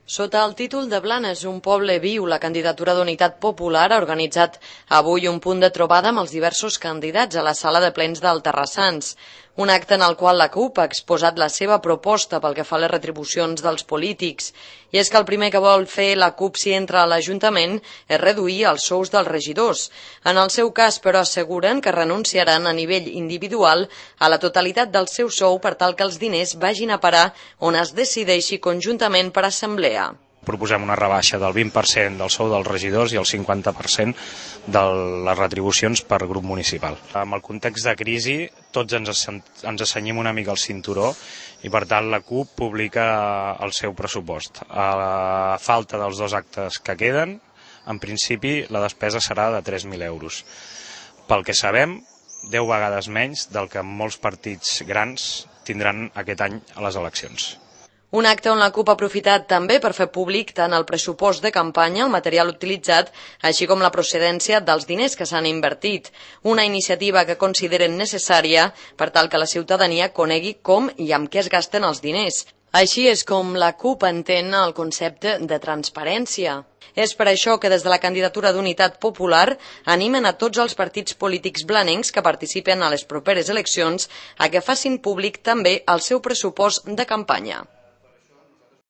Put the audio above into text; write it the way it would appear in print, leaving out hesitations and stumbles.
Sota el títol de Blanes, un poble viu, la candidatura d'Unitat Popular ha organitzat avui un punt de trobada amb els diversos candidats a la sala de plens del Terrassans. Un acte en el qual la CUP ha exposat la seva proposta pel que fa a les retribucions dels polítics. I és que el primer que vol fer la CUP si entra a l'Ajuntament és reduir els sous dels regidors. En el seu cas, però, asseguren que renunciaran a nivell individual a la totalitat del seu sou per tal que els diners vagin a parar on es decideixi conjuntament per assemblea. Proposem una rebaixa del 20% del sou dels regidors i el 50% de les retribucions per grup municipal. En el context de crisi, tots ens assenyim una mica el cinturó i, per tant, la CUP publica el seu pressupost. A la falta dels 2 actes que queden, en principi, la despesa serà de 3.000 euros. Pel que sabem, 10 vegades menys del que molts partits grans tindran aquest any a les eleccions. Un acte on la CUP ha aprofitat també per fer públic tant el pressupost de campanya, el material utilitzat, així com la procedència dels diners que s'han invertit. Una iniciativa que consideren necessària per tal que la ciutadania conegui com i amb què es gasten els diners. Així és com la CUP entén el concepte de transparència. És per això que des de la candidatura d'Unitat Popular animen a tots els partits polítics blanencs que participen a les properes eleccions a que facin públic també el seu pressupost de campanya.